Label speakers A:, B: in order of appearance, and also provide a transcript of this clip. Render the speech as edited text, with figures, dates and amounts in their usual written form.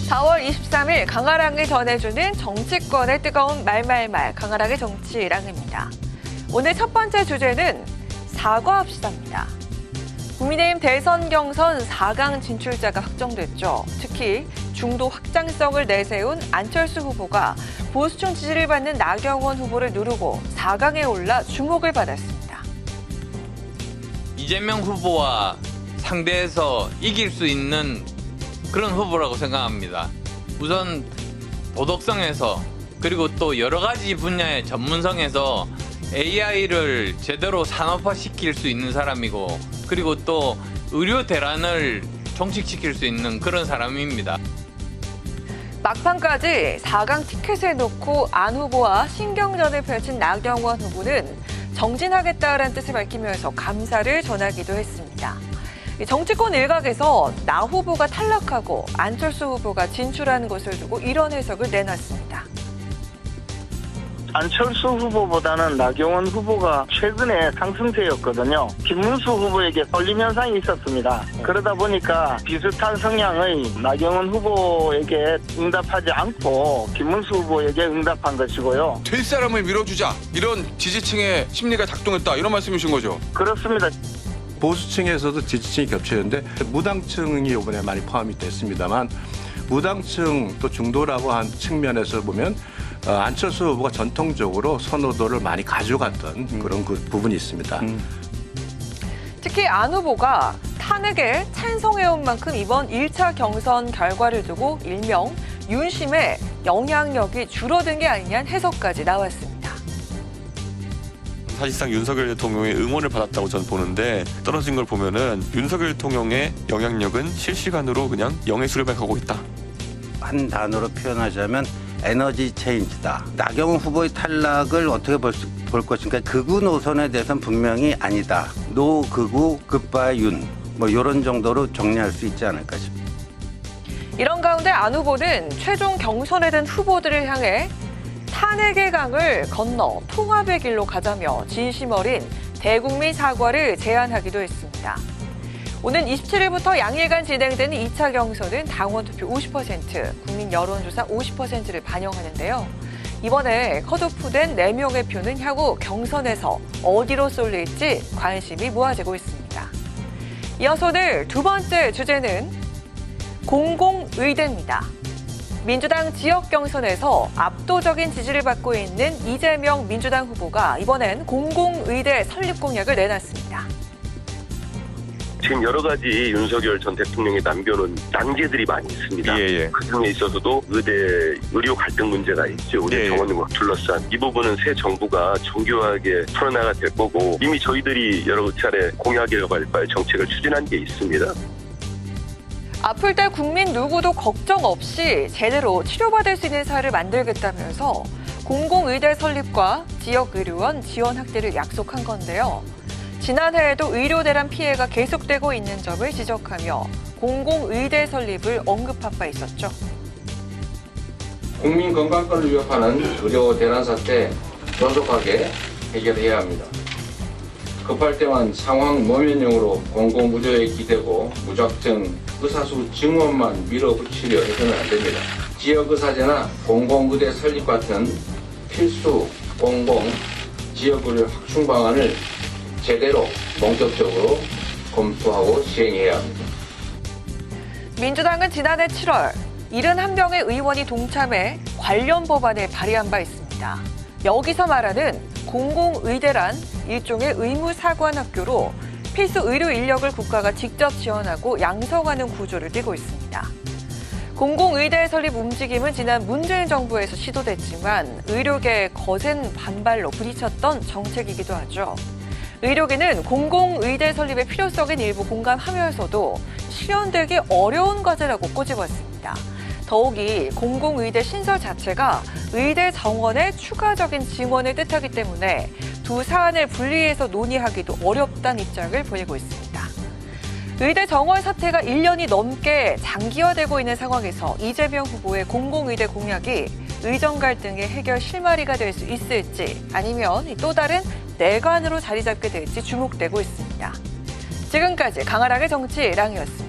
A: 4월 23일 강아랑이 전해주는 정치권의 뜨거운 말말말 강아랑의 정치랑입니다. 오늘 첫 번째 주제는 사과합시다입니다. 국민의힘 대선 경선 4강 진출자가 확정됐죠. 특히 중도 확장성을 내세운 안철수 후보가 보수층 지지를 받는 나경원 후보를 누르고 4강에 올라 주목을 받았습니다.
B: 이재명 후보와 상대해서 이길 수 있는 그런 후보라고 생각합니다. 우선 도덕성에서 그리고 또 여러 가지 분야의 전문성에서 AI를 제대로 산업화시킬 수 있는 사람이고 그리고 또 의료 대란을 종식시킬 수 있는 그런 사람입니다.
A: 막판까지 4강 티켓에 놓고 안 후보와 신경전을 펼친 나경원 후보는 정진하겠다라는 뜻을 밝히면서 감사를 전하기도 했습니다. 정치권 일각에서 나 후보가 탈락하고 안철수 후보가 진출하는 것을 두고 이런 해석을 내놨습니다.
C: 안철수 후보보다는 나경원 후보가 최근에 상승세였거든요. 김문수 후보에게 쏠림 현상이 있었습니다. 그러다 보니까 비슷한 성향의 나경원 후보에게 응답하지 않고 김문수 후보에게 응답한 것이고요.
D: 될 사람을 밀어주자 이런 지지층의 심리가 작동했다 이런 말씀이신 거죠?
C: 그렇습니다.
E: 보수층에서도 지지층이 겹치는데 무당층이 이번에 많이 포함이 됐습니다만 무당층 또 중도라고 한 측면에서 보면 안철수 후보가 전통적으로 선호도를 많이 가져갔던 그런 그 부분이 있습니다.
A: 특히 안 후보가 탄핵에 찬성해온 만큼 이번 1차 경선 결과를 두고 일명 윤심의 영향력이 줄어든 게 아니냐는 해석까지 나왔습니다.
F: 사실상 윤석열 대통령의 응원을 받았다고 저는 보는데 떨어진 걸 보면은 윤석열 대통령의 영향력은 실시간으로 그냥 영에 수렴해 가고 있다.
G: 한 단어로 표현하자면 에너지 체인지다. 나경원 후보의 탈락을 어떻게 볼 것인가. 극우 노선에 대해서는 분명히 아니다. 노 극우 굿바이 윤. 뭐 이런 정도로 정리할 수 있지 않을까 싶습니다.
A: 이런 가운데 안 후보는 최종 경선에 든 후보들을 향해 탄핵의 강을 건너 통합의 길로 가자며 진심 어린 대국민 사과를 제안하기도 했습니다. 오는 27일부터 양일간 진행되는 2차 경선은 당원 투표 50%, 국민 여론조사 50%를 반영하는데요. 이번에 컷오프된 4명의 표는 향후 경선에서 어디로 쏠릴지 관심이 모아지고 있습니다. 이어서 오늘 두 번째 주제는 공공의대입니다. 민주당 지역 경선에서 압도적인 지지를 받고 있는 이재명 민주당 후보가 이번엔 공공의대 설립 공약을 내놨습니다.
H: 지금 여러 가지 윤석열 전 대통령이 남겨놓은 난제들이 많이 있습니다. 그중에 있어서도 의대 의료 갈등 문제가 있죠. 우리 정원과 둘러싼 이 부분은 새 정부가 정교하게 풀어나가야 될 거고 이미 저희들이 여러 차례 공약이라고 할 바에 정책을 추진한 게 있습니다.
A: 아플 때 국민 누구도 걱정 없이 제대로 치료받을 수 있는 사회를 만들겠다면서 공공의대 설립과 지역의료원 지원 확대를 약속한 건데요. 지난해에도 의료대란 피해가 계속되고 있는 점을 지적하며 공공의대 설립을 언급한 바 있었죠.
I: 국민 건강권을 위협하는 의료 대란 사태 조속하게 해결해야 합니다. 급할 때만 상황 모면용으로 공공의료에 기대고 무작정 의사수 증원만 밀어붙이려 해서는 안 됩니다. 지역의사제나 공공의대 설립 같은 필수 공공 지역의료 확충 방안을 제대로 본격적으로 검토하고 시행해야 합니다.
A: 민주당은 지난해 7월 71명의 의원이 동참해 관련 법안을 발의한 바 있습니다. 여기서 말하는 공공의대란 일종의 의무사관학교로 필수 의료 인력을 국가가 직접 지원하고 양성하는 구조를 띠고 있습니다. 공공의대 설립 움직임은 지난 문재인 정부에서 시도됐지만 의료계의 거센 반발로 부딪혔던 정책이기도 하죠. 의료계는 공공의대 설립의 필요성인 일부 공감하면서도 실현되기 어려운 과제라고 꼬집었습니다. 더욱이 공공의대 신설 자체가 의대 정원의 추가적인 증원을 뜻하기 때문에 두 사안을 분리해서 논의하기도 어렵다는 입장을 보이고 있습니다. 의대 정원 사태가 1년이 넘게 장기화되고 있는 상황에서 이재명 후보의 공공의대 공약이 의정 갈등의 해결 실마리가 될 수 있을지 아니면 또 다른 내관으로 자리 잡게 될지 주목되고 있습니다. 지금까지 강아랑의 정치랑이었습니다.